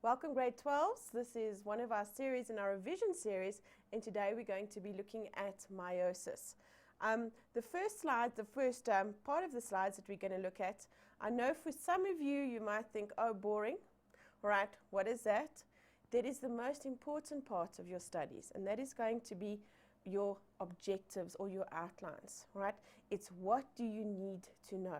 Welcome grade 12s. This is one of our series in our revision series, and today we're going to be looking at meiosis. The first slide, the first part of the slides that we're going to look at, I know for some of you, you might think, oh, boring. Right, what is that? That is the most important part of your studies, and that is going to be your objectives or your outlines, right? It's what do you need to know.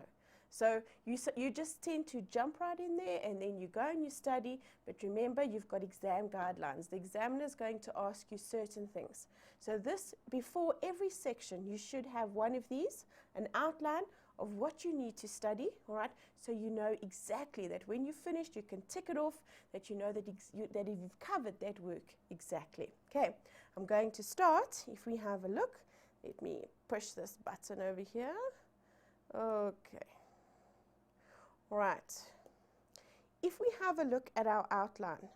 So you just tend to jump right in there and then you go and you study, but remember you've got exam guidelines. The examiner is going to ask you certain things. So this, before every section, you should have one of these, an outline of what you need to study, all right? So you know exactly that when you're finished, you can tick it off, that you know that, that you've covered that work exactly. Okay, I'm going to start. If we have a look, let me push this button over here. Okay. Right. If we have a look at our outline,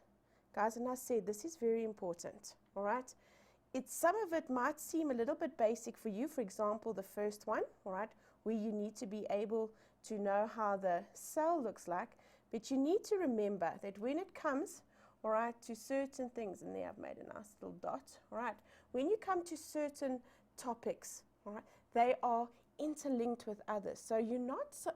guys, and I said this is very important, all right? Some of it might seem a little bit basic for you. For example, the first one, all right, where you need to be able to know how the cell looks like, but you need to remember that when it comes, all right, to certain things, and there I've made a nice little dot, all right, when you come to certain topics, all right, they are interlinked with others. So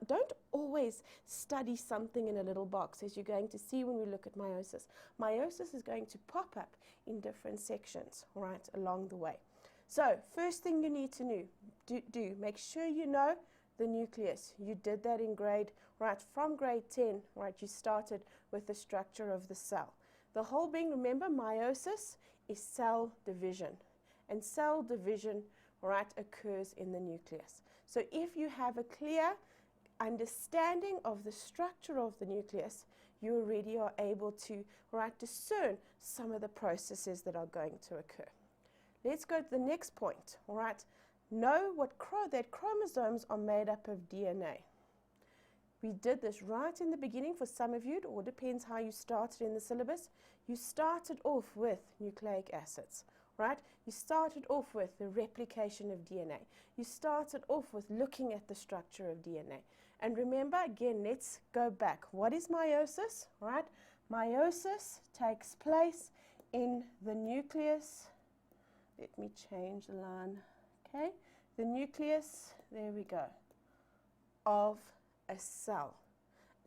don't always study something in a little box, as you're going to see when we look at meiosis. Meiosis is going to pop up in different sections, right, along the way. So first thing you need to do, make sure you know the nucleus. You did that in from grade 10, right, you started with the structure of the cell. The whole being, remember, meiosis is cell division, and cell division, right, occurs in the nucleus. So if you have a clear understanding of the structure of the nucleus, you already are able to, right, discern some of the processes that are going to occur. Let's go to the next point, all right. Know that chromosomes are made up of DNA. We did this right in the beginning for some of you. It all depends how you started in the syllabus. You started off with nucleic acids. Right? You started off with the replication of DNA. You started off with looking at the structure of DNA. And remember, again, let's go back. What is meiosis? Right? Meiosis takes place in the nucleus. Let me change the line. Okay? The nucleus, there we go, of a cell.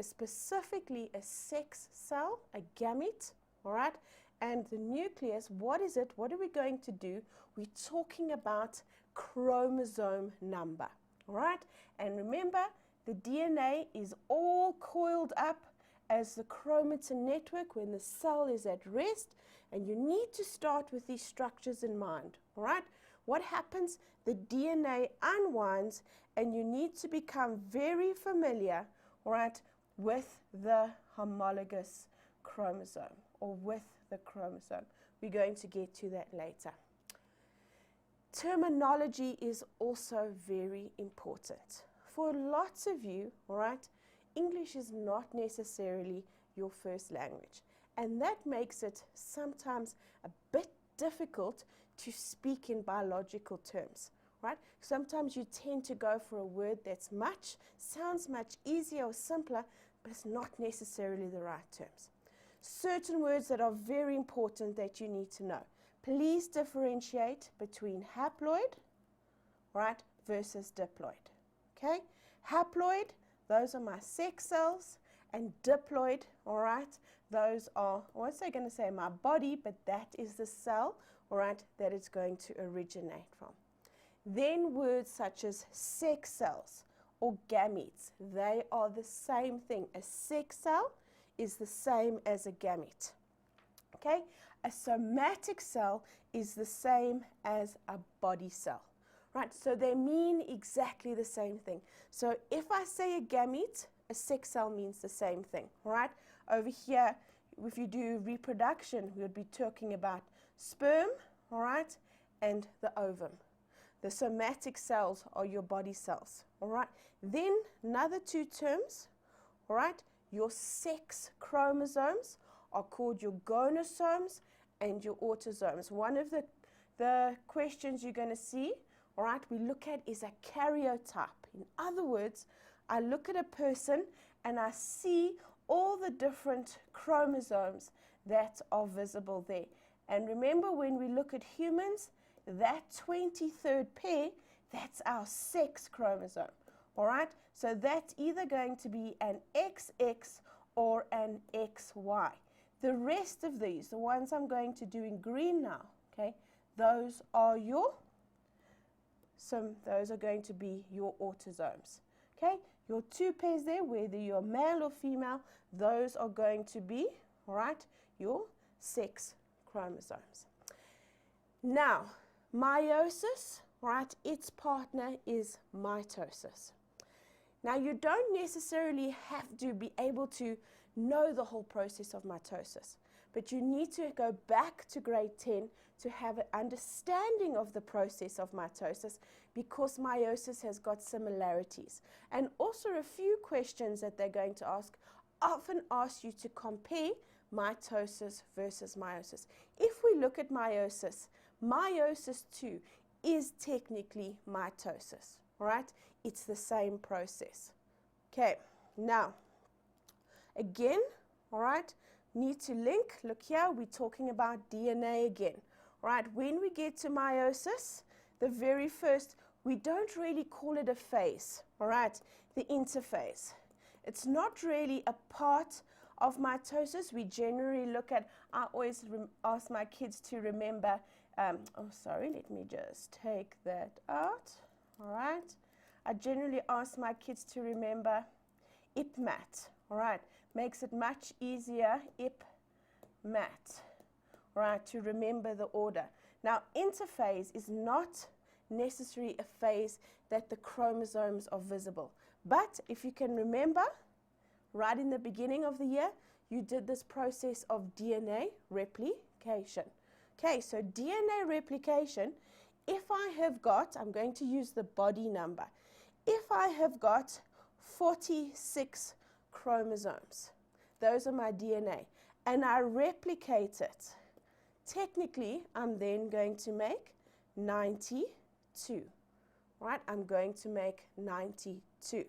Specifically a sex cell, a gamete, all right? And the nucleus, what is it? What are we going to do? We're talking about chromosome number, all right? And remember, the DNA is all coiled up as the chromatin network when the cell is at rest, and you need to start with these structures in mind, all right? What happens? The DNA unwinds, and you need to become very familiar, all right, with the homologous chromosome, or with the chromosome. We're going to get to that later. Terminology is also very important. For lots of you, all right, English is not necessarily your first language, and that makes it sometimes a bit difficult to speak in biological terms, right? Sometimes you tend to go for a word that's sounds much easier or simpler, but it's not necessarily the right terms. Certain words that are very important that you need to know. Please differentiate between haploid, right, versus diploid. Okay? Haploid, those are my sex cells, and diploid, all right, those are, I won't say going to say my body, but that is the cell, all right, that it's going to originate from. Then words such as sex cells or gametes, they are the same thing. A sex cell is the same as a gamete. Okay? A somatic cell is the same as a body cell. Right? So they mean exactly the same thing. So if I say a gamete, a sex cell means the same thing. Right? Over here, if you do reproduction, we would be talking about sperm, all right, and the ovum. The somatic cells are your body cells. All right? Then another two terms, all right? Your sex chromosomes are called your gonosomes and your autosomes. One of the questions you're going to see, all right, we look at is a karyotype. In other words, I look at a person and I see all the different chromosomes that are visible there. And remember, when we look at humans, that 23rd pair, that's our sex chromosome. All right, so that's either going to be an XX or an XY. The rest of these, the ones I'm going to do in green now, okay, those are those are going to be your autosomes. Okay, your two pairs there, whether you're male or female, those are going to be, all right, your sex chromosomes. Now, meiosis, right, its partner is mitosis. Now, you don't necessarily have to be able to know the whole process of mitosis, but you need to go back to grade 10 to have an understanding of the process of mitosis, because meiosis has got similarities. And also a few questions that they're going to ask often ask you to compare mitosis versus meiosis. If we look at meiosis, meiosis 2 is technically mitosis, all right? It's the same process. Okay, now, again, all right, need to link. Look here, we're talking about DNA again. All right, when we get to meiosis, the very first, we don't really call it a phase, all right, the interphase. It's not really a part of mitosis. We generally look at, I always ask my kids to remember, let me just take that out, all right. I generally ask my kids to remember IPMAT, all right, makes it much easier, IPMAT, all right, to remember the order. Now, interphase is not necessarily a phase that the chromosomes are visible. But if you can remember, right in the beginning of the year, you did this process of DNA replication. Okay, so DNA replication, if I have got, I'm going to use the body number, if I have got 46 chromosomes, those are my DNA, and I replicate it, technically, I'm then going to make 92. Right? I'm going to make 92.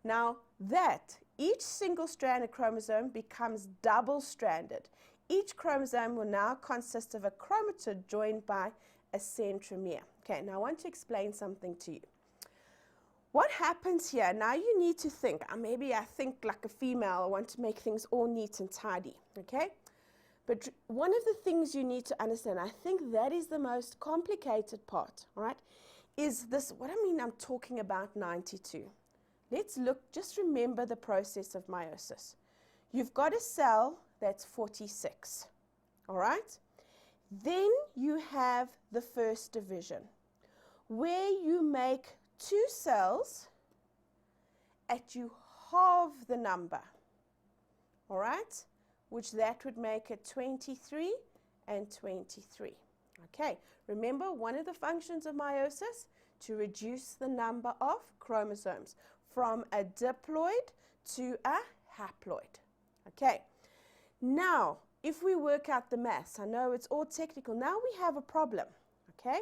Now that each single stranded chromosome becomes double-stranded. Each chromosome will now consist of a chromatid joined by a centromere. Okay, now I want to explain something to you. What happens here? Now you need to think. Maybe I think like a female. I want to make things all neat and tidy. Okay? But one of the things you need to understand, I think that is the most complicated part, all right, is this, what I mean, I'm talking about 92. Let's look, just remember the process of meiosis. You've got a cell that's 46, all right? Then you have the first division, where you make two cells at you halve the number, all right? Which that would make it 23 and 23. Okay, remember one of the functions of meiosis, to reduce the number of chromosomes from a diploid to a haploid. Okay, now if we work out the maths, I know it's all technical, now we have a problem, okay?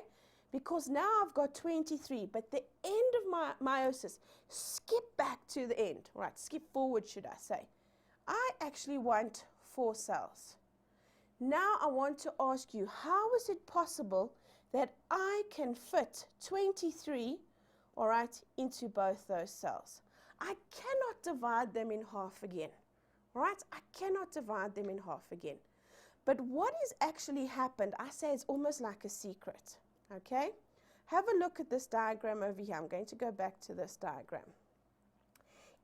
Because now I've got 23, but the end of my meiosis, skip back to the end, right, skip forward should I say. I actually want 4 cells. Now I want to ask you, how is it possible that I can fit 23, all right, into both those cells? I cannot divide them in half again, all right? I cannot divide them in half again. But what has actually happened, I say it's almost like a secret, okay? Have a look at this diagram over here. I'm going to go back to this diagram.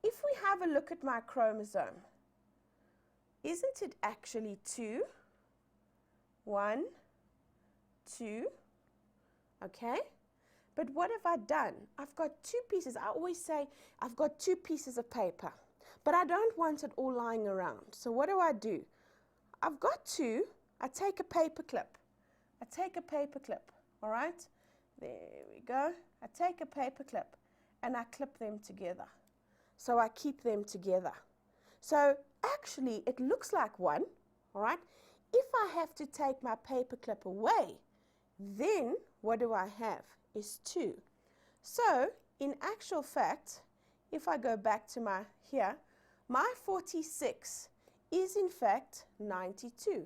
If we have a look at my chromosome, isn't it actually 2? 1, 2, okay? But what have I done? I've got 2 pieces. I always say I've got 2 pieces of paper, but I don't want it all lying around. So what do? I've got 2. I take a paper clip. All right? There we go. I take a paper clip and I clip them together. So I keep them together. So actually, it looks like 1, all right? If I have to take my paper clip away, then what do I have? Is 2. So, in actual fact, if I go back to my here, my 46 is in fact 92.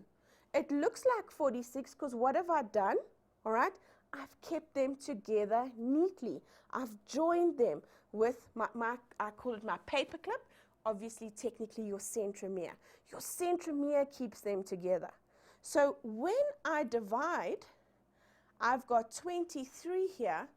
It looks like 46 because what have I done? All right, I've kept them together neatly. I've joined them with I call it my paper clip, obviously technically your centromere. Your centromere keeps them together. So when I divide, I've got 23 here.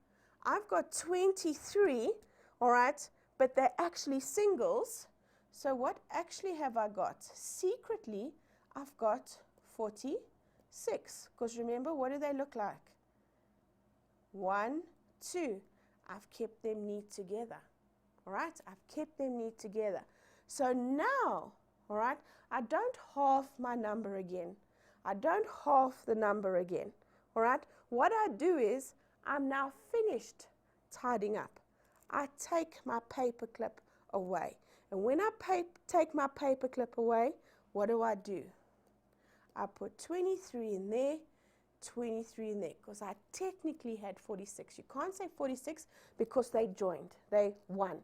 I've got 23, all right, but they're actually singles. So what actually have I got? Secretly, I've got 46. Because remember, what do they look like? 1, 2. I've kept them neat together. All right, I've kept them neat together. So now, all right, I don't half my number again. I don't half the number again. All right, what I do is I'm now finished tidying up. I take my paper clip away. And when I take my paper clip away, what do? I put 23 in there, 23 in there, because I technically had 46. You can't say 46 because they joined. They won.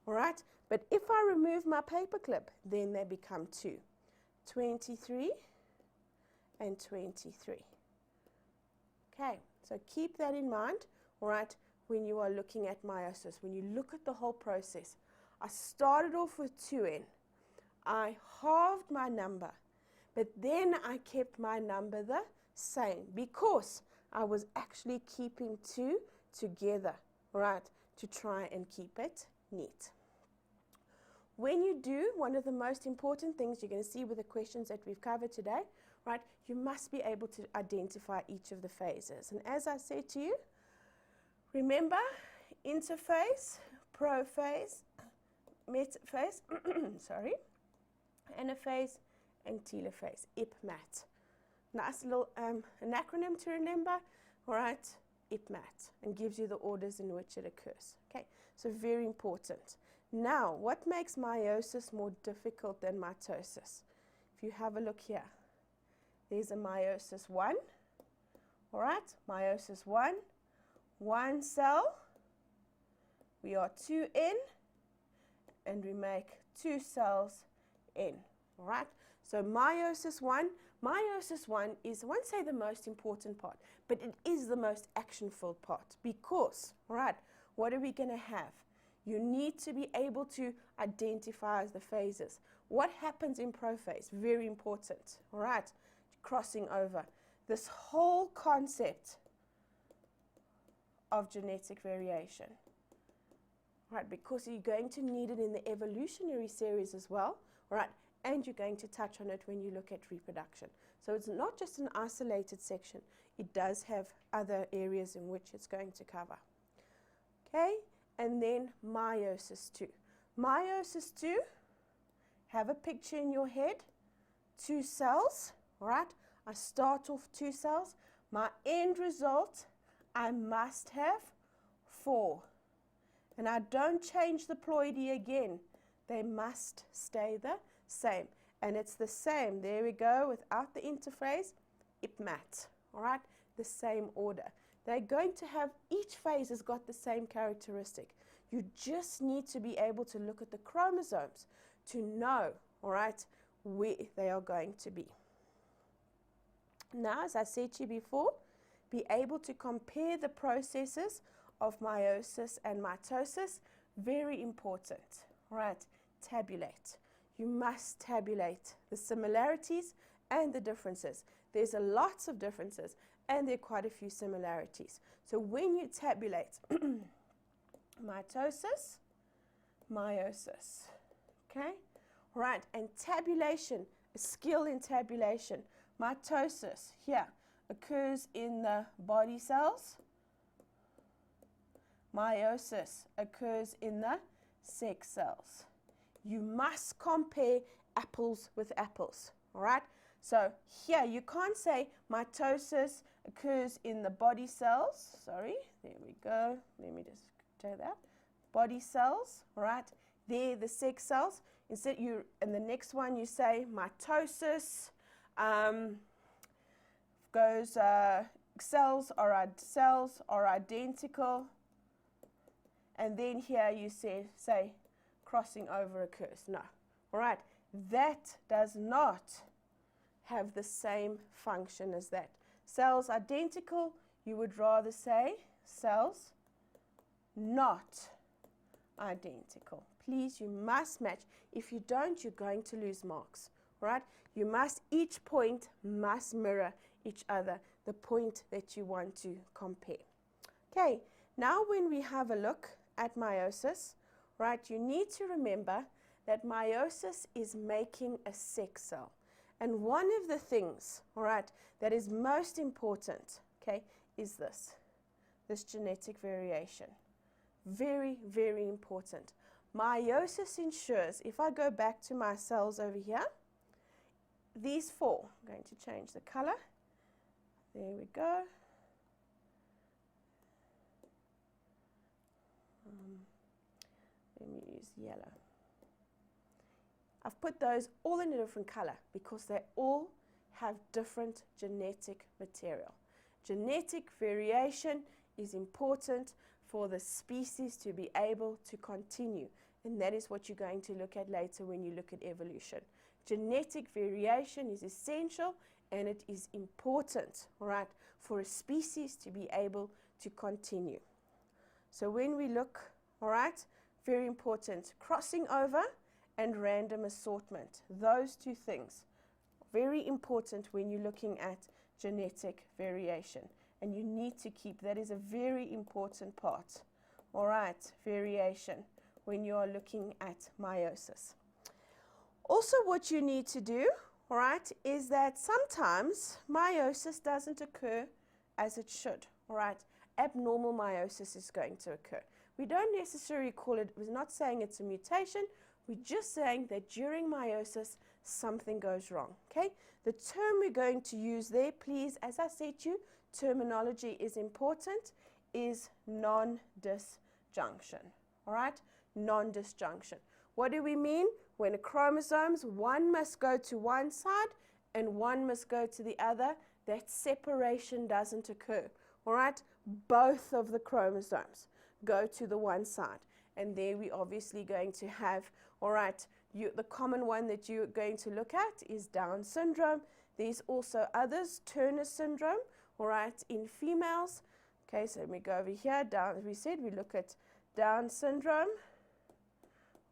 All right? But if I remove my paper clip, then they become 2. 23 and 23. Okay, so keep that in mind, all right, when you are looking at meiosis. When you look at the whole process, I started off with 2n. I halved my number, but then I kept my number the same because I was actually keeping 2 together, right, to try and keep it neat. When you do, one of the most important things you're going to see with the questions that we've covered today, right, you must be able to identify each of the phases. And as I said to you, remember, interphase, prophase, metaphase, sorry, anaphase, and telophase, IPMAT. Nice little an acronym to remember, all right, IPMAT, and gives you the orders in which it occurs. Okay, so very important. Now, what makes meiosis more difficult than mitosis? If you have a look here, there's a meiosis 1, all right, meiosis 1, 1 cell, we are 2n, and we make 2 cells in, all right? So meiosis 1 is, I won't say the most important part, but it is the most action-filled part because, all right, what are we going to have? You need to be able to identify the phases. What happens in prophase? Very important, all right? Crossing over. This whole concept of genetic variation, right? Because you're going to need it in the evolutionary series as well, right? And you're going to touch on it when you look at reproduction. So it's not just an isolated section. It does have other areas in which it's going to cover. Okay, and then meiosis 2. Meiosis 2, have a picture in your head, 2 cells, all right? I start off 2 cells. My end result, I must have 4. And I don't change the ploidy again. They must stay the same. And it's the same. There we go, without the interphase, IPMAT. All right, the same order. They're going to have, each phase has got the same characteristic. You just need to be able to look at the chromosomes to know, all right, where they are going to be. Now, as I said to you before, be able to compare the processes of meiosis and mitosis. Very important, all right? Tabulate. You must tabulate the similarities and the differences. There's lots of differences and there are quite a few similarities. So when you tabulate mitosis, meiosis, okay? All right, and tabulation, a skill in tabulation. Mitosis, here, occurs in the body cells. Meiosis occurs in the sex cells. You must compare apples with apples, all right? So here, you can't say mitosis occurs in the body cells. Sorry, there we go. Let me just do that. Body cells, all right? There, the sex cells. Instead, and the next one, you say mitosis cells are identical. And then here you say crossing over occurs. No, All right, that does not have the same function as that. Cells identical, you would rather say cells not identical. Please, you must match. If you don't, you're going to lose marks. Right? You must, each point must mirror each other, the point that you want to compare. Okay, now when we have a look at meiosis, right, you need to remember that meiosis is making a sex cell. And one of the things, all right, that is most important, okay, is this genetic variation. Very, very important. Meiosis ensures, if I go back to my cells over here, these four, I'm going to change the color. There we go. Let me use yellow. I've put those all in a different color because they all have different genetic material. Genetic variation is important for the species to be able to continue, and that is what you're going to look at later when you look at evolution. Genetic variation is essential and it is important, all right, for a species to be able to continue. So when we look, all right, very important, crossing over and random assortment, those two things, very important when you're looking at genetic variation. And you need to keep, that is a very important part, all right, variation, when you are looking at meiosis. Also what you need to do, all right, is that sometimes meiosis doesn't occur as it should, all right. Abnormal meiosis is going to occur. We don't necessarily call it, we're not saying it's a mutation, we're just saying that during meiosis something goes wrong, okay. The term we're going to use there, please, as I said to you, terminology is important, is non-disjunction, all right, non-disjunction. What do we mean? When a chromosomes, one must go to one side and one must go to the other, that separation doesn't occur, all right? Both of the chromosomes go to the one side. And there we're obviously going to have, all right, the common one that you're going to look at is Down syndrome. There's also others, Turner syndrome, all right, in females. Okay, so let me go over here, down, as we said, we look at Down syndrome.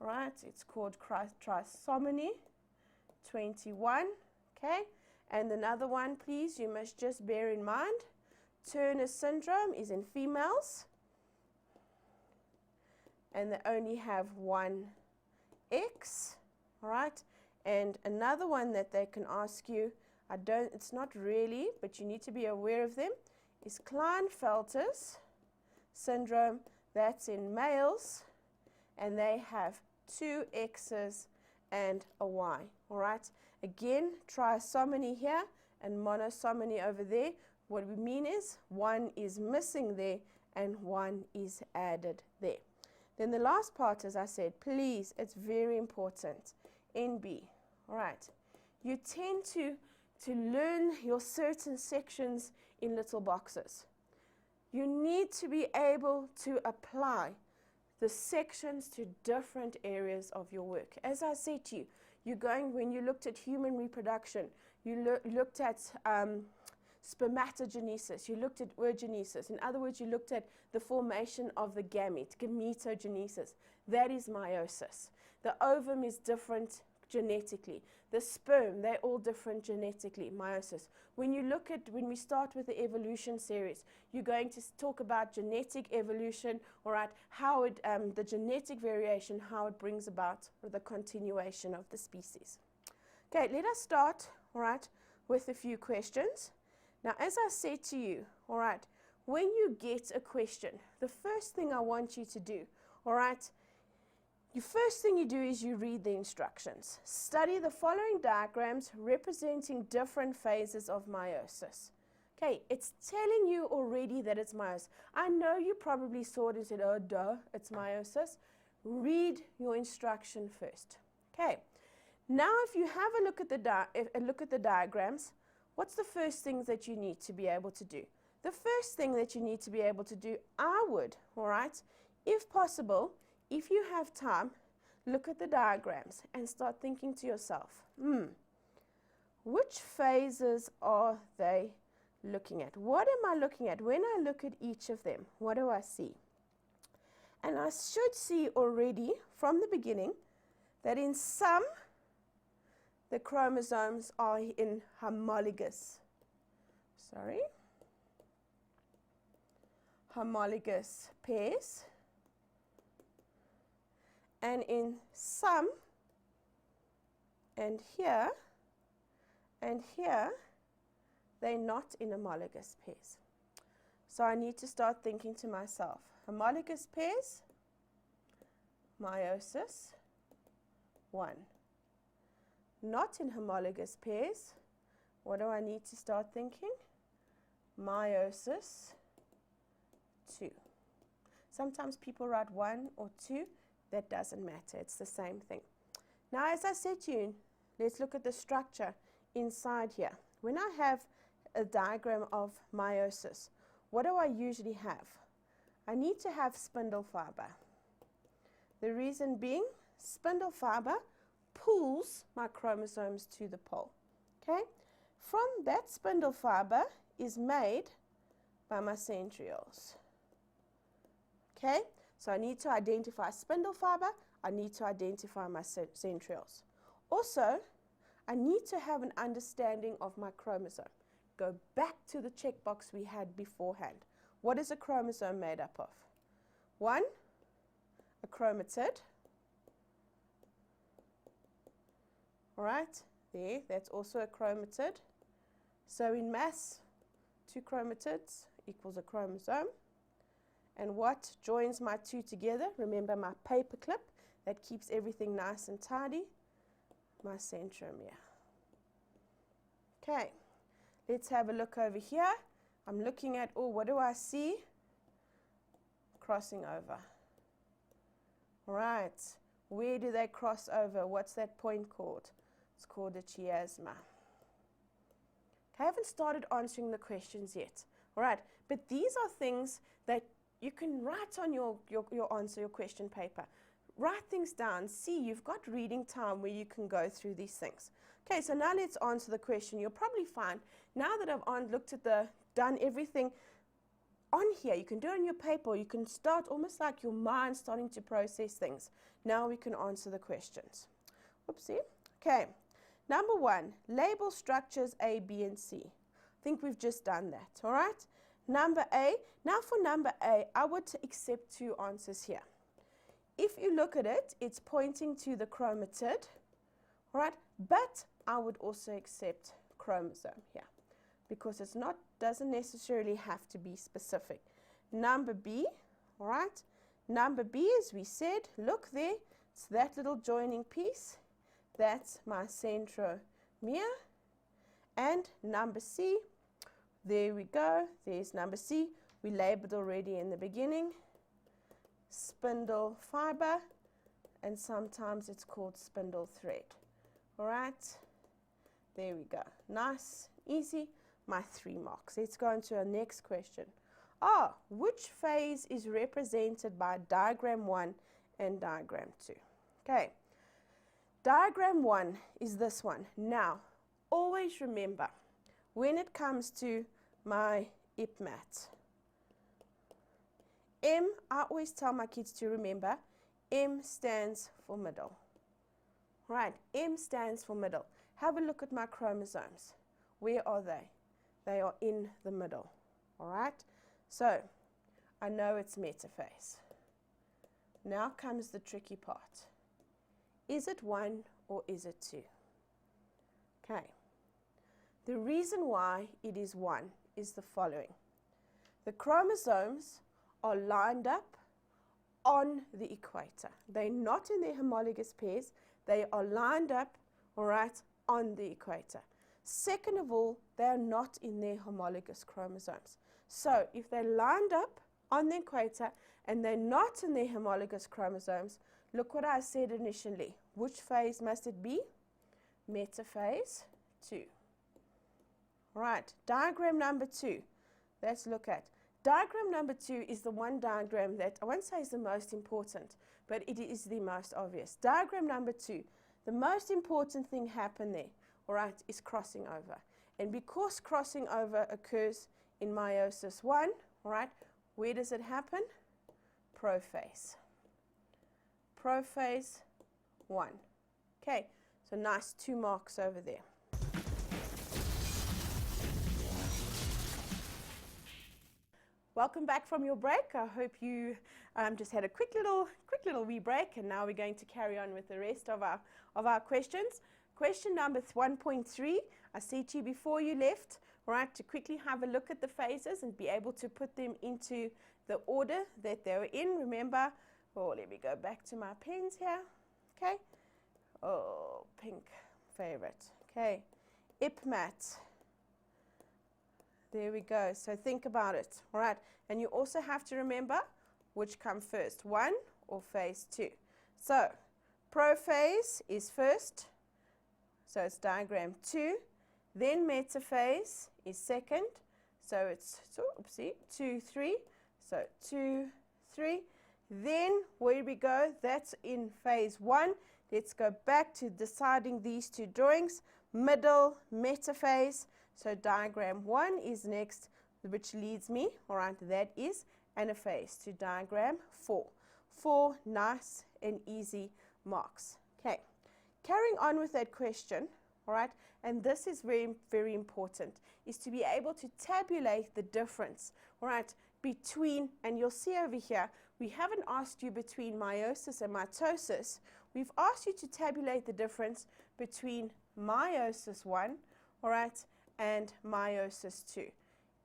Right, it's called trisomy 21, okay? And another one, please, you must just bear in mind, Turner syndrome is in females, and they only have one X, all right? And another one that they can ask you, it's not really, but you need to be aware of them, is Klinefelter's syndrome, that's in males, and they have two X's and a Y, all right? Again, trisomy here and monosomy over there. What we mean is one is missing there and one is added there. Then the last part, as I said, please, it's very important, NB, all right? You tend to learn your certain sections in little boxes. You need to be able to apply the sections to different areas of your work. As I said to you, when you looked at human reproduction, you looked at spermatogenesis, you looked at oogenesis. In other words, you looked at the formation of the gamete, gametogenesis. That is meiosis. The ovum is different genetically. The sperm, they're all different genetically, meiosis. When we start with the evolution series, you're going to talk about genetic evolution, all right, how the genetic variation, how it brings about the continuation of the species. Okay, let us start, all right, with a few questions. Now, as I said to you, all right, when you get a question, the first thing I want you to do, all right, the first thing you do is you read the instructions. Study the following diagrams representing different phases of meiosis. Okay, it's telling you already that it's meiosis. I know you probably saw it and said, oh, duh, it's meiosis. Read your instruction first. Okay, now if you have a look at the diagrams, what's the first things that you need to be able to do? The first thing that you need to be able to do, I would, all right, if possible, if you have time, look at the diagrams and start thinking to yourself, which phases are they looking at? What am I looking at? When I look at each of them, what do I see? And I should see already from the beginning that in some, the chromosomes are in homologous pairs. And in some, and here, they're not in homologous pairs. So I need to start thinking to myself, homologous pairs, meiosis, 1. Not in homologous pairs, what do I need to start thinking? Meiosis, 2. Sometimes people write 1 or 2. That doesn't matter. It's the same thing. Now, as I said to you, let's look at the structure inside here. When I have a diagram of meiosis, what do I usually have? I need to have spindle fiber. The reason being, spindle fiber pulls my chromosomes to the pole. Okay? From that spindle fiber is made by my centrioles. Okay? So I need to identify spindle fiber, I need to identify my centrioles. Also, I need to have an understanding of my chromosome. Go back to the checkbox we had beforehand. What is a chromosome made up of? 1, a chromatid. All right, there, that's also a chromatid. So in mass, 2 chromatids equals a chromosome. And what joins my 2 together? Remember my paper clip that keeps everything nice and tidy? My centromere. Okay, let's have a look over here. I'm looking at, what do I see? Crossing over. All right, where do they cross over? What's that point called? It's called a chiasma. Okay, I haven't started answering the questions yet. All right, but these are things that you can write on your answer, your question paper. Write things down. See, you've got reading time where you can go through these things. Okay, so now let's answer the question. You'll probably find, now that I've looked at done everything on here, you can do it on your paper, you can start almost like your mind starting to process things. Now we can answer the questions. Whoopsie. Okay, number 1, label structures A, B, and C. I think we've just done that, all right? Number A, now for number A, I would accept 2 answers here. If you look at it, it's pointing to the chromatid, all right? But I would also accept chromosome here because it's not, doesn't necessarily have to be specific. Number B, all right? Number B, as we said, look there, it's that little joining piece. That's my centromere. And number C, there we go. There's number C. We labeled already in the beginning. Spindle fiber. And sometimes it's called spindle thread. All right. There we go. Nice, easy. My 3 marks. Let's go on to our next question. Which phase is represented by diagram 1 and diagram 2? Okay. Diagram 1 is this one. Now, always remember, when it comes to my IPMAT, M, I always tell my kids to remember, M stands for middle. Right, M stands for middle. Have a look at my chromosomes. Where are they? They are in the middle. All right, so I know it's metaphase. Now comes the tricky part. Is it 1 or is it 2? Okay. The reason why it is 1 is the following. The chromosomes are lined up on the equator. They're not in their homologous pairs. They are lined up, all right, on the equator. Second of all, they are not in their homologous chromosomes. So if they're lined up on the equator and they're not in their homologous chromosomes, look what I said initially. Which phase must it be? Metaphase 2. Right, diagram number 2. Let's look at. Diagram number 2 is the one diagram that I won't say is the most important, but it is the most obvious. Diagram number 2, the most important thing happened there, all right, is crossing over. And because crossing over occurs in meiosis 1, all right, where does it happen? Prophase. Prophase 1. Okay, so nice 2 marks over there. Welcome back from your break. I hope you just had a quick little wee break, and now we're going to carry on with the rest of our questions. Question number 1.3, I said to you before you left, right, to quickly have a look at the phases and be able to put them into the order that they were in. Remember, oh, let me go back to my pens here. Okay, oh, pink favorite. Okay, IPMAT. There we go. So think about it. All right. And you also have to remember which come first, 1 or phase 2. So prophase is first. So it's diagram 2. Then metaphase is second. So it's 2, 3. So 2, 3. Then where we go, that's in phase 1. Let's go back to deciding these 2 drawings. Middle, metaphase. So diagram 1 is next, which leads me, all right, that is anaphase, to diagram 4. 4 nice and easy marks. Okay, carrying on with that question, all right, and this is very, very important, is to be able to tabulate the difference, all right, between, and you'll see over here, we haven't asked you between meiosis and mitosis. We've asked you to tabulate the difference between meiosis 1, all right, and meiosis 2.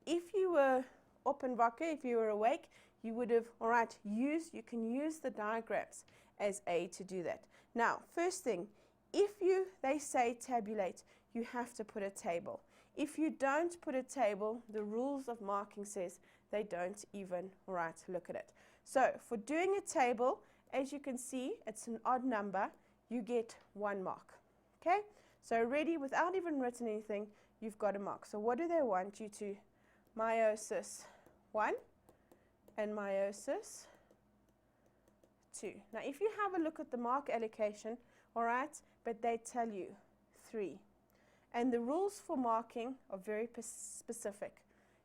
If you were op en wakker, if you were awake, you would have, all right, you can use the diagrams as aid to do that. Now, first thing, if they say tabulate, you have to put a table. If you don't put a table, the rules of marking says they don't even, all right, look at it. So for doing a table, as you can see, it's an odd number, you get 1 mark. Okay, so already without even written anything, you've got a mark. So what do they want you to? Meiosis 1 and meiosis 2. Now if you have a look at the mark allocation, all right, but they tell you 3. And the rules for marking are very specific.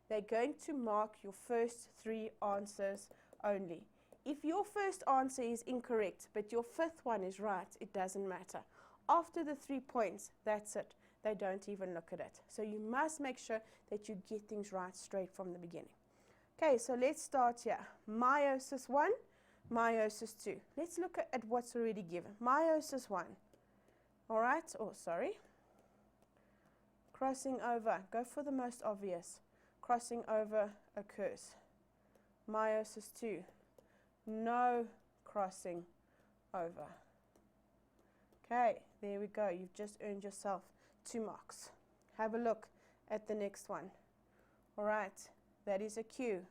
They're going to mark your first 3 answers only. If your first answer is incorrect, but your 5th one is right, it doesn't matter. After the 3 points, that's it. They don't even look at it. So you must make sure that you get things right straight from the beginning. Okay, so let's start here. Meiosis 1, meiosis 2. Let's look at what's already given. Meiosis 1. All right, oh, sorry. Crossing over. Go for the most obvious. Crossing over occurs. Meiosis 2. No crossing over. Okay, there we go. You've just earned yourself 2 marks. Have a look at the next one. All right, that is a cue.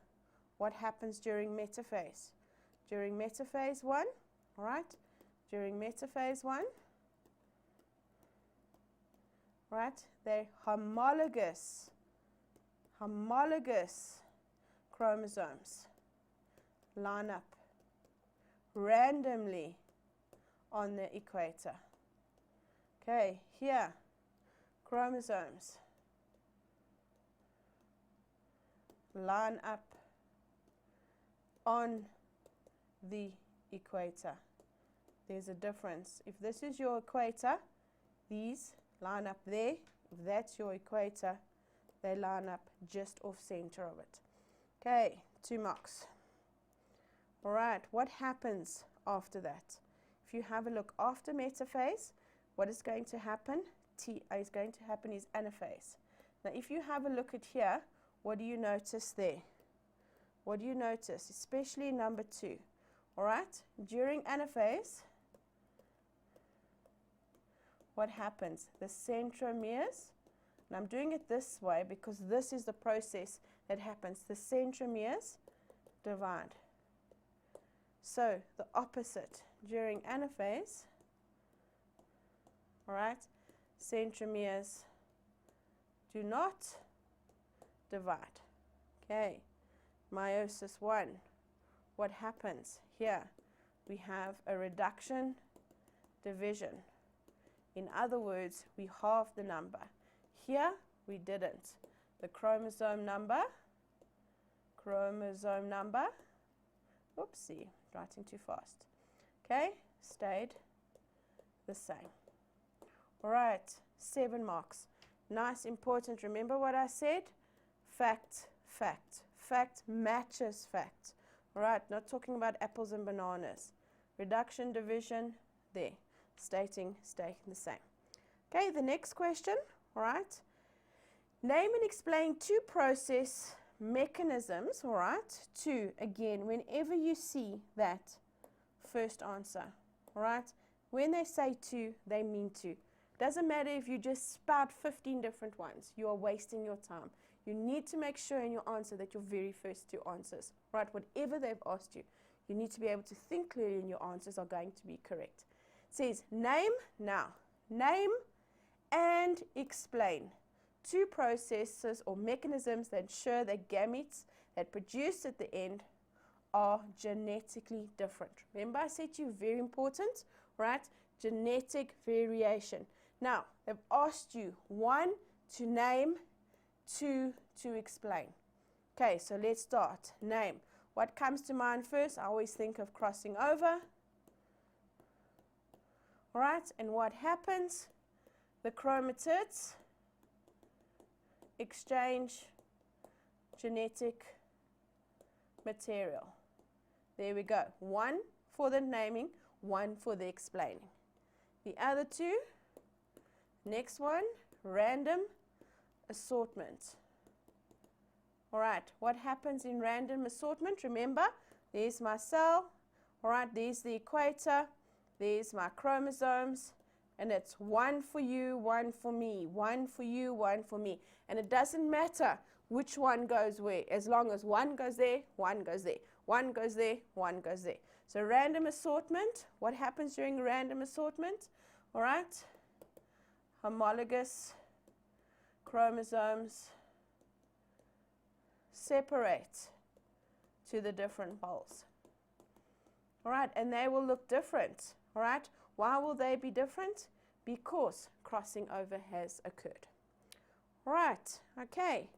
What happens during metaphase? During metaphase 1, all right, during metaphase 1, right, they're homologous chromosomes line up randomly on the equator. Okay, here, chromosomes line up on the equator. There's a difference. If this is your equator, these line up there. If that's your equator, they line up just off center of it. Okay, 2 marks. All right, what happens after that? If you have a look after metaphase, what is going to happen? Is going to happen is anaphase. Now, if you have a look at here, what do you notice there? What do you notice, especially number 2? All right, during anaphase, what happens? The centromeres, and I'm doing it this way because this is the process that happens. The centromeres divide. So the opposite during anaphase, all right, centromeres do not divide. Okay, meiosis 1, what happens? Here we have a reduction division. In other words, we halved the number. Here we didn't. The chromosome number, oopsie, writing too fast. Okay, stayed the same. All right, 7 marks. Nice, important. Remember what I said? Fact, fact. Fact matches fact. All right, not talking about apples and bananas. Reduction, division, there. Staying the same. Okay, the next question, all right. Name and explain 2 process mechanisms, all right. 2, again, whenever you see that first answer, all right. When they say 2, they mean 2. Doesn't matter if you just spout 15 different ones. You are wasting your time. You need to make sure in your answer that your very first 2 answers, right, whatever they've asked you, you need to be able to think clearly and your answers are going to be correct. It says name, now, name and explain 2 processes or mechanisms that ensure that gametes that produce at the end are genetically different. Remember I said to you, very important, right? Genetic variation. Now, they've asked you 1 to name, 2 to explain. Okay, so let's start. Name. What comes to mind first? I always think of crossing over. All right, and what happens? The chromatids exchange genetic material. There we go. 1 for the naming, 1 for the explaining. The other 2, next one, random assortment. All right, what happens in random assortment? Remember, there's my cell. All right, there's the equator. There's my chromosomes. And it's 1 for you, 1 for me, 1 for you, 1 for me. And it doesn't matter which one goes where, as long as 1 goes there, 1 goes there, 1 goes there, 1 goes there. So random assortment, what happens during random assortment? All right, homologous chromosomes separate to the different poles. All right, and they will look different. All right, why will they be different? Because crossing over has occurred. All right, okay.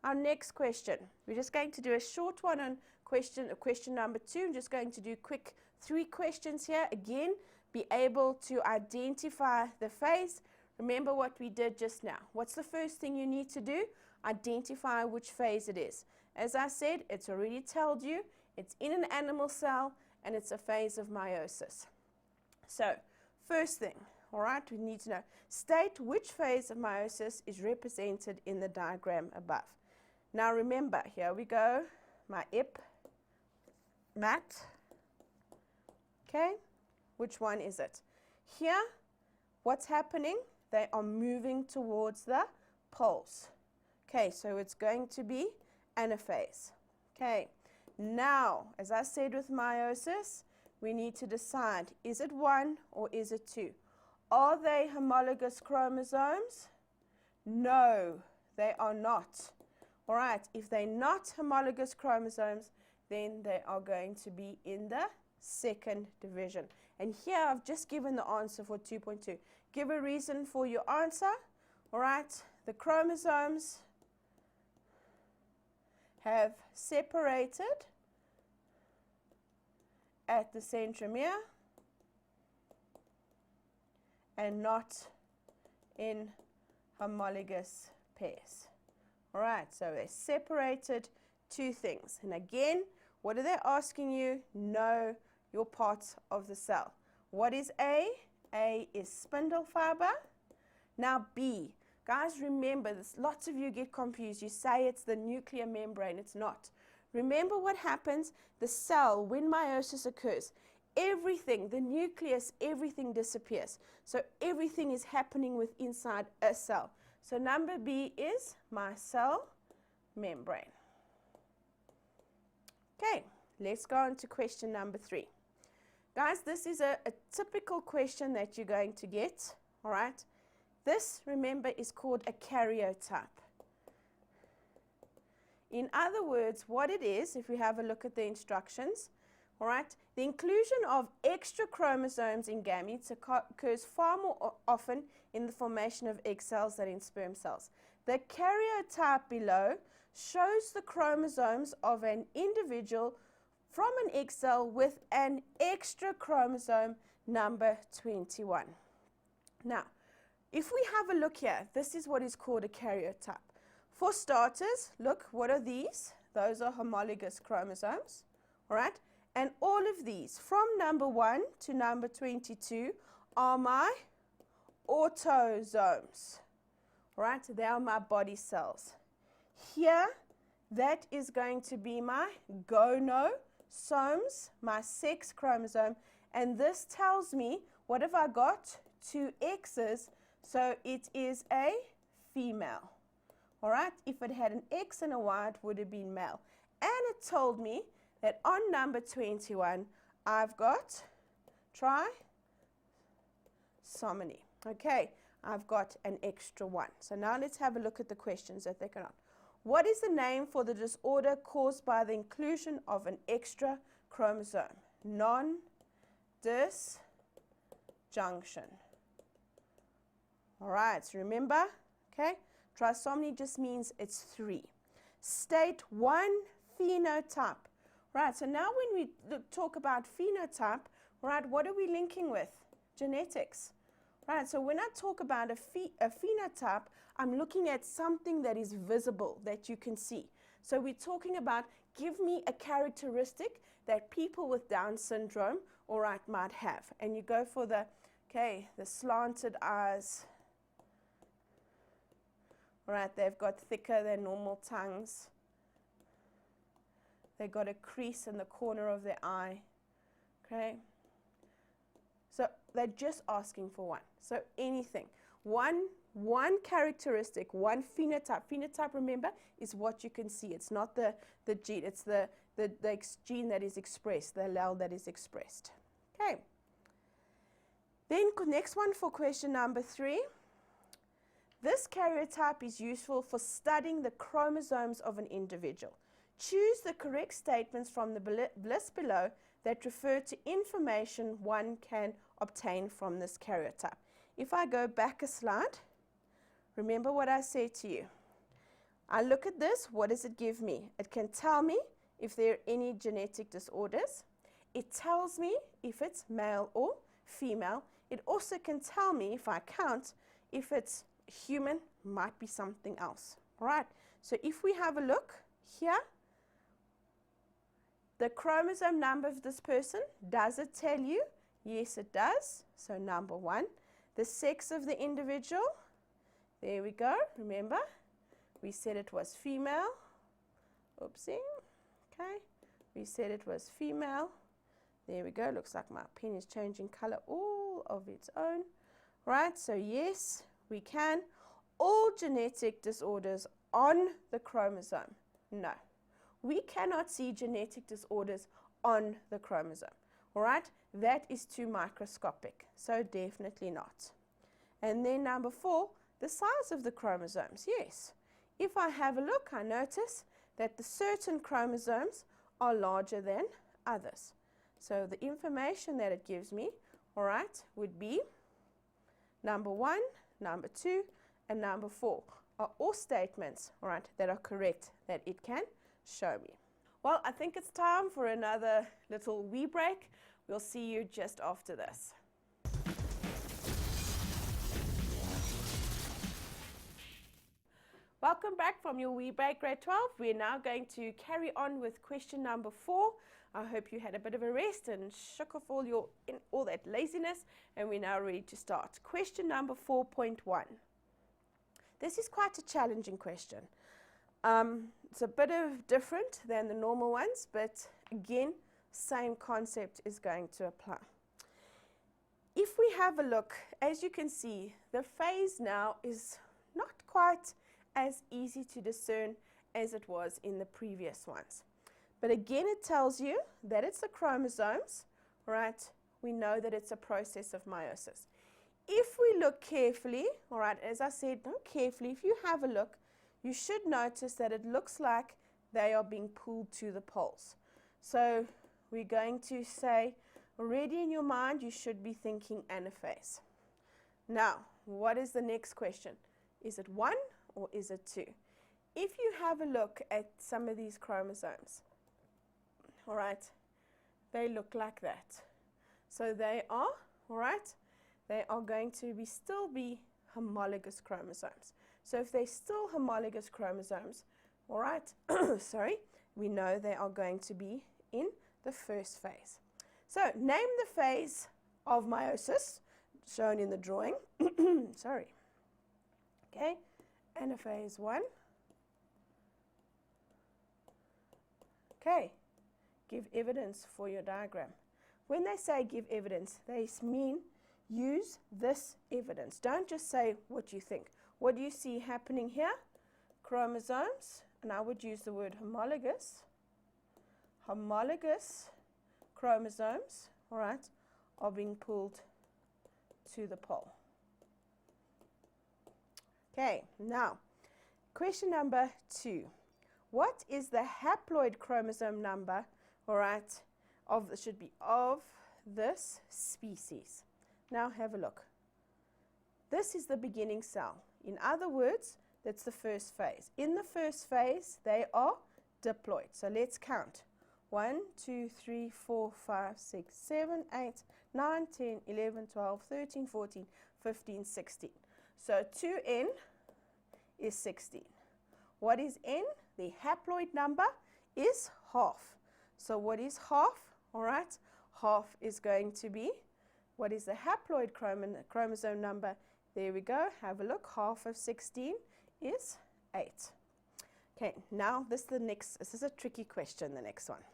Our next question. We're just going to do a short one on question number 2. I'm just going to do quick 3 questions here. Again, be able to identify the phase. Remember what we did just now. What's the first thing you need to do? Identify which phase it is. As I said, it's already told you, it's in an animal cell and it's a phase of meiosis. So, first thing, all right, we need to know, state which phase of meiosis is represented in the diagram above. Now remember, here we go, my mat. Okay, which one is it? Here, what's happening? They are moving towards the poles. Okay, so it's going to be anaphase. Okay, now, as I said with meiosis, we need to decide, is it 1 or is it 2? Are they homologous chromosomes? No, they are not. All right, if they're not homologous chromosomes, then they are going to be in the second division. And here I've just given the answer for 2.2. Give a reason for your answer. All right, the chromosomes have separated at the centromere and not in homologous pairs. All right, so they separated 2 things. And again, what are they asking you? Know your parts of the cell. What is A? A is spindle fiber. Now B. Guys, remember this. Lots of you get confused. You say it's the nuclear membrane. It's not. Remember what happens? The cell, when meiosis occurs, everything, the nucleus, everything disappears. So everything is happening with inside a cell. So number B is my cell membrane. Okay, let's go on to question number 3. Guys, this is a typical question that you're going to get, all right? This, remember, is called a karyotype. In other words, what it is, if we have a look at the instructions, all right, the inclusion of extra chromosomes in gametes occurs far more often in the formation of egg cells than in sperm cells. The karyotype below shows the chromosomes of an individual from an egg cell with an extra chromosome number 21. Now, if we have a look here, this is what is called a karyotype. For starters, look, what are these? Those are homologous chromosomes, all right? And all of these, from number 1 to number 22, are my autosomes, all right? They are my body cells. Here, that is going to be my gonosomes, my sex chromosome, and this tells me, what have I got? 2 X's, so it is a female. All right, if it had an X and a Y, it would have been male. And it told me that on number 21, I've got trisomy. Okay, I've got an extra 1. So now let's have a look at the questions that they can ask. What is the name for the disorder caused by the inclusion of an extra chromosome? Non-disjunction. All right, so remember, okay, trisomy just means it's 3. State one phenotype. Right, so now when we talk about phenotype, right, what are we linking with? Genetics. Right, so when I talk about a phenotype, I'm looking at something that is visible, that you can see. So we're talking about, give me a characteristic that people with Down syndrome, all right, might have. And you go for the slanted eyes. All right, they've got thicker than normal tongues. They've got a crease in the corner of their eye. Okay. So they're just asking for one. So anything. One characteristic, one phenotype. Phenotype, remember, is what you can see. It's not the gene. It's the gene that is expressed, the allele that is expressed. Okay. Then next one for question number 3. This karyotype is useful for studying the chromosomes of an individual. Choose the correct statements from the list below that refer to information one can obtain from this karyotype. If I go back a slide, remember what I said to you. I look at this, what does it give me? It can tell me if there are any genetic disorders. It tells me if it's male or female. It also can tell me, if I count, if it's human, might be something else. All right, so if we have a look here, the chromosome number of this person, does it tell you? Yes, it does. So number 1. The sex of the individual, there we go. Remember, we said it was female. Oopsie. Okay, we said it was female. There we go. Looks like my pen is changing color all of its own. Right, so yes, we can. All genetic disorders on the chromosome? No. We cannot see genetic disorders on the chromosome. All right, that is too microscopic, so definitely not. And then number 4, the size of the chromosomes. Yes, if I have a look, I notice that the certain chromosomes are larger than others. So the information that it gives me, all right, would be number 1, number 2, and number 4 are all statements, all right, that are correct, that it can show me. Well, I think it's time for another little wee break. We'll see you just after this. Welcome back from your wee break, grade 12. We're now going to carry on with question number 4. I hope you had a bit of a rest and shook off all that laziness, and we're now ready to start. Question number 4.1. This is quite a challenging question. It's a bit different than the normal ones, but again, same concept is going to apply. If we have a look, as you can see, the phase now is not quite as easy to discern as it was in the previous ones. But again, it tells you that it's the chromosomes, right? We know that it's a process of meiosis. If we look carefully, all right, as I said, look carefully, if you have a look, you should notice that it looks like they are being pulled to the poles. So we're going to say, already in your mind, you should be thinking anaphase. Now, what is the next question? Is it 1 or is it 2? If you have a look at some of these chromosomes, all right, they look like that. So they are, all right, they are going to still be homologous chromosomes. So if they're still homologous chromosomes, all right, sorry, we know they are going to be in the first phase. So name the phase of meiosis shown in the drawing. Sorry. Okay, anaphase 1. Okay, give evidence for your diagram. When they say give evidence, they mean use this evidence. Don't just say what you think. What do you see happening here? Chromosomes, and I would use the word homologous. Homologous chromosomes, all right, are being pulled to the pole. Okay, now, question number 2. What is the haploid chromosome number, all right, of this species? Now have a look. This is the beginning cell. In other words, that's the first phase. In the first phase, they are diploid. So let's count. 1, 2, 3, 4, 5, 6, 7, 8, 9, 10, 11, 12, 13, 14, 15, 16. So 2n is 16. What is n? The haploid number is half. So what is half? All right, half is going to be, what is the haploid chromosome number? There we go. Have a look. Half of 16 is 8. Okay, now this is a tricky question, the next one.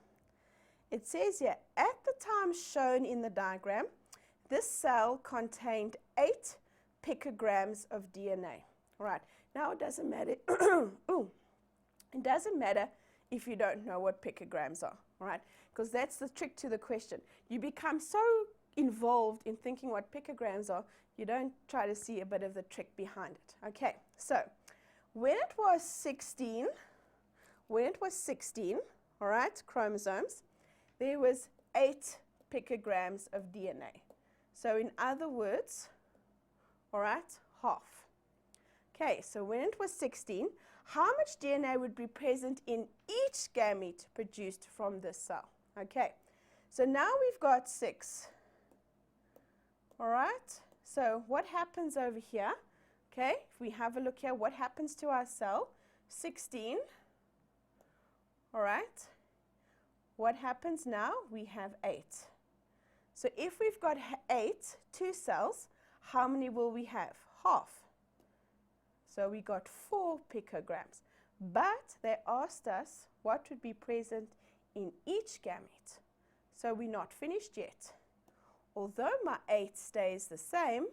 It says here, at the time shown in the diagram, this cell contained 8 picograms of DNA. All right, now it doesn't matter. It doesn't matter if you don't know what picograms are, all right? Because that's the trick to the question. You become so involved in thinking what picograms are, you don't try to see a bit of the trick behind it. Okay, so when it was 16, all right, chromosomes, there was 8 picograms of DNA. So in other words, all right, half. Okay, so when it was 16, how much DNA would be present in each gamete produced from this cell? Okay, so now we've got 6. All right, so what happens over here? Okay, if we have a look here, what happens to our cell? 16. All right, what happens now? We have 8. So if we've got 2 cells, how many will we have? Half. So we got 4 picograms. But they asked us what would be present in each gamete. So we're not finished yet. Although my 8 stays the same,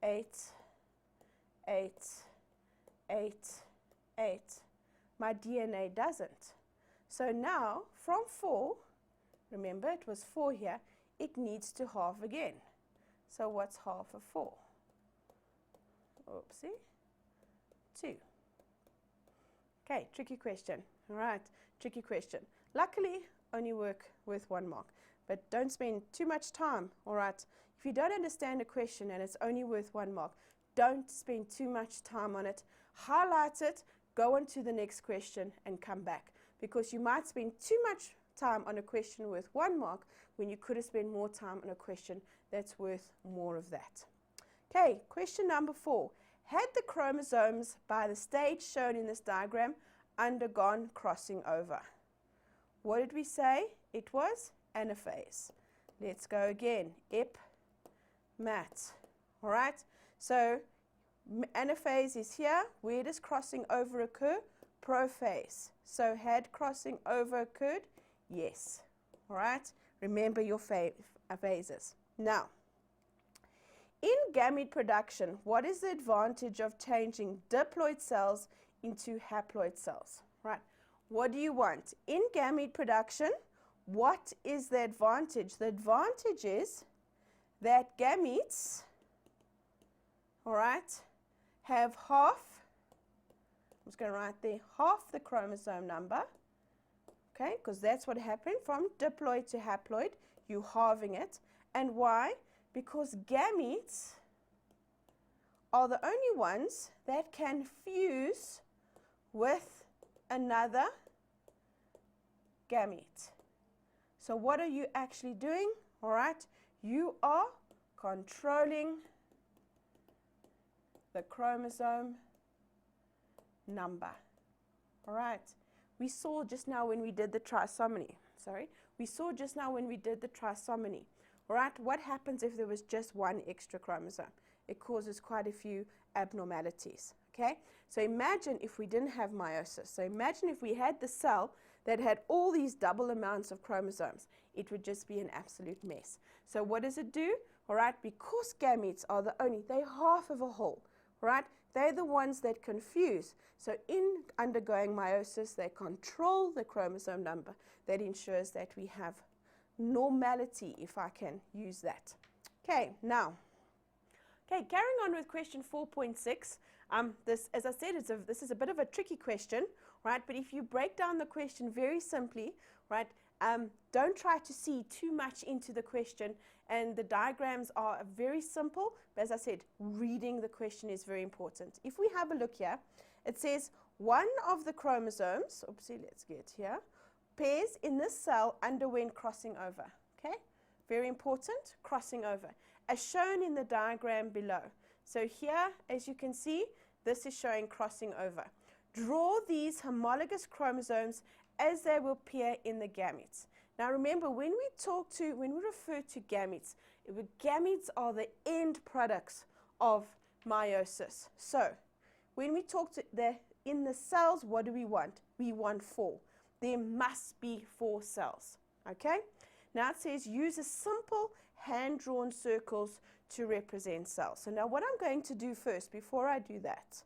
8, 8, 8, 8, my DNA doesn't. So now from 4, remember it was 4 here, it needs to halve again. So what's half of 4? Oopsie, 2. Okay, tricky question. All right, tricky question. Luckily, only work with 1 mark. But don't spend too much time, all right? If you don't understand a question and it's only worth 1 mark, don't spend too much time on it. Highlight it, go on to the next question and come back. Because you might spend too much time on a question worth 1 mark when you could have spent more time on a question that's worth more of that. Okay, question number 4. Had the chromosomes by the stage shown in this diagram undergone crossing over? What did we say? It was anaphase. Let's go again. Mat. All right, so anaphase is here. Where does crossing over occur? Prophase. So had crossing over occurred? Yes. All right, remember your phases. Now, in gamete production, what is the advantage of changing diploid cells into haploid cells? Right? What do you want? In gamete production, what is the advantage? The advantage is that gametes, all right, have half just going to write there half the chromosome number, okay, because that's what happened from diploid to haploid. You're halving it. And why? Because gametes are the only ones that can fuse with another gamete. So what are you actually doing? All right, you are controlling the chromosome number. All right, we saw just now when we did the trisomy. All right, what happens if there was just one extra chromosome? It causes quite a few abnormalities. Okay, so imagine if we didn't have meiosis. So imagine if we had the cell that had all these double amounts of chromosomes. It would just be an absolute mess. So what does it do? All right, because gametes are they're half of a whole, right? They're the ones that confuse. So in undergoing meiosis, they control the chromosome number. That ensures that we have normality, if I can use that. Okay, now, carrying on with question 4.6. This, as I said, this is a bit of a tricky question, right? But if you break down the question very simply, right, don't try to see too much into the question, and the diagrams are very simple, but as I said, reading the question is very important. If we have a look here, it says one of the chromosomes, oopsie, let's get here, pairs in this cell underwent crossing over, okay? Very important, crossing over, as shown in the diagram below. So here, as you can see, this is showing crossing over. Draw these homologous chromosomes as they will appear in the gametes. Now remember, when we refer to gametes, gametes are the end products of meiosis. So when we talk to in the cells, what do we want? We want 4. There must be 4 cells. Okay? Now it says use a simple hand-drawn circles to represent cells. So now what I'm going to do first, before I do that,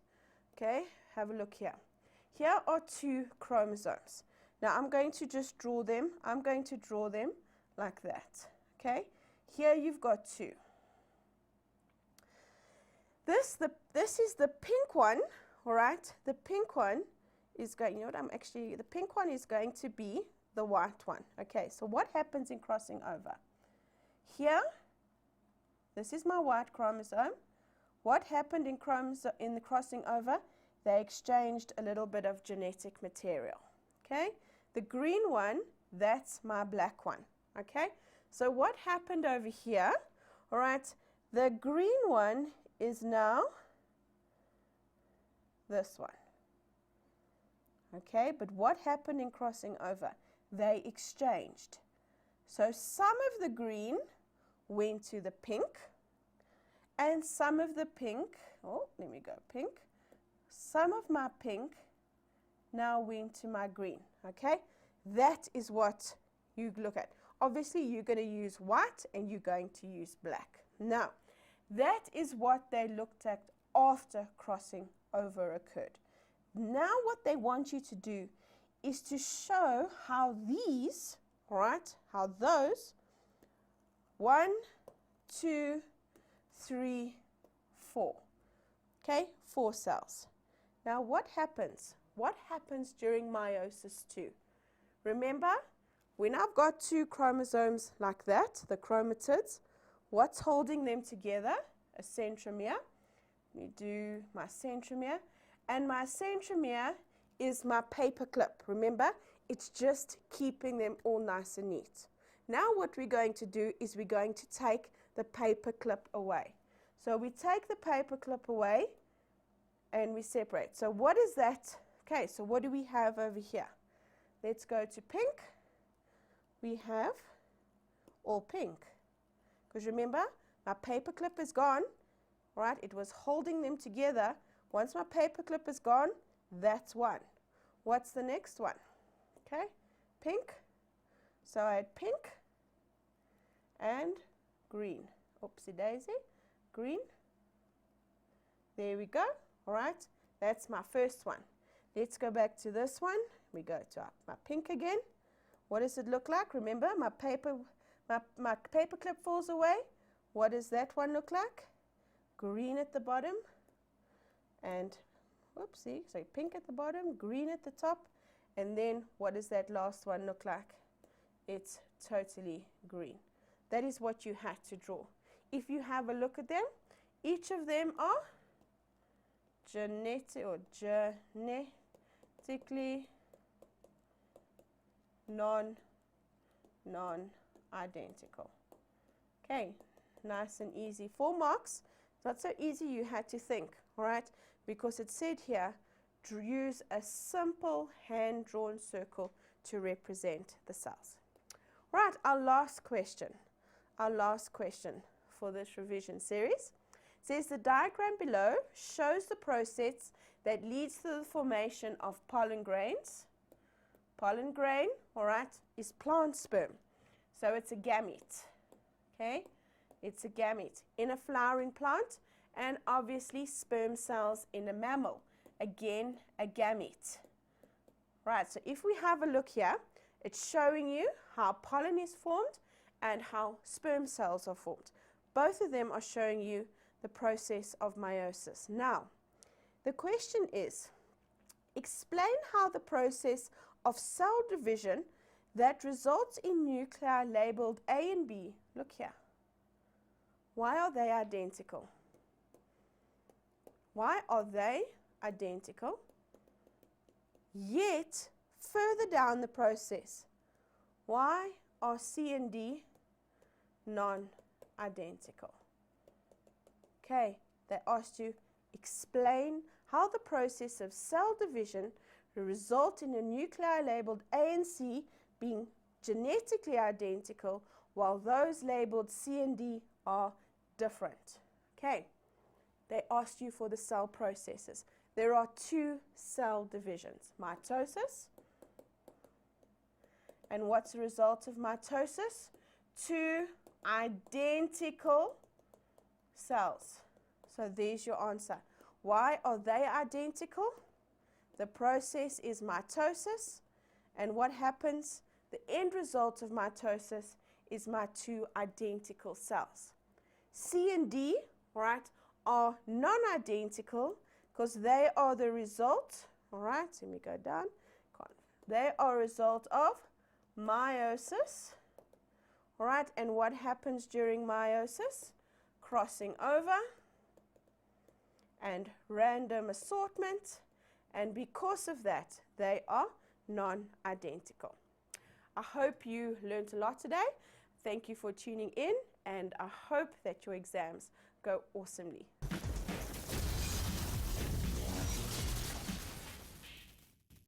okay, have a look here. Here are 2 chromosomes. Now I'm going to just draw them. I'm going to draw them like that. Okay? Here you've got 2. This is the pink one, all right? The pink one is going, the pink one is going to be the white one. Okay, so what happens in crossing over? Here, this is my white chromosome. What happened in the crossing over? They exchanged a little bit of genetic material. Okay, the green one, that's my black one. Okay, so what happened over here? All right, the green one is now this one. Okay, but what happened in crossing over? They exchanged. So some of the green went to the pink, and some of the pink, pink, some of my pink now went to my green. Okay, that is what you look at. Obviously, you're going to use white and you're going to use black. Now, that is what they looked at after crossing over occurred. Now what they want you to do is to show how these, all right, how those 1, 2, 3, 4, okay, 4 cells. Now what happens? What happens during meiosis 2? Remember, when I've got 2 chromosomes like that, the chromatids, what's holding them together? A centromere. Let me do my centromere. And my centromere is my paper clip. Remember, it's just keeping them all nice and neat. Now what we're going to do is we're going to take the paper clip away. So we take the paper clip away and we separate. So what is that? Okay, so what do we have over here? Let's go to pink. We have all pink. Because remember, my paper clip is gone, right? It was holding them together. Once my paper clip is gone, that's 1. What's the next one? Okay, pink. So I had pink and green. Oopsie daisy, green. There we go. All right, that's my first one. Let's go back to this one. We go to my pink again. What does it look like? Remember, my paper clip falls away. What does that one look like? Green at the bottom and Whoopsie, so pink at the bottom, green at the top, and then what does that last one look like? It's totally green. That is what you had to draw. If you have a look at them, each of them are genetically non-identical. Okay, nice and easy. 4 marks. Not so easy, you had to think, all right? Because it said here, use a simple hand-drawn circle to represent the cells. Right, our last question for this revision series says the diagram below shows the process that leads to the formation of pollen grains. Pollen grain, all right, is plant sperm. So it's a gamete, okay? It's a gamete in a flowering plant, and obviously sperm cells in a mammal. Again, a gamete. Right, so if we have a look here, it's showing you how pollen is formed and how sperm cells are formed. Both of them are showing you the process of meiosis. Now, the question is, explain how the process of cell division that results in nuclei labeled A and B, look here, why are they identical? Why are they identical? Yet, further down the process, why are C and D non-identical? Okay, they asked you, explain how the process of cell division will result in a nuclei labeled A and C being genetically identical, while those labeled C and D are different. Okay, they asked you for the cell processes. There are 2 cell divisions, mitosis, and what's the result of mitosis? 2 identical cells. So there's your answer. Why are they identical? The process is mitosis, and what happens? The end result of mitosis is my 2 identical cells. C and D, right, are non-identical because they are the result, all right, let me go down. They are a result of meiosis, all right, and what happens during meiosis? Crossing over and random assortment, and because of that, they are non-identical. I hope you learned a lot today. Thank you for tuning in, and I hope that your exams go awesomely.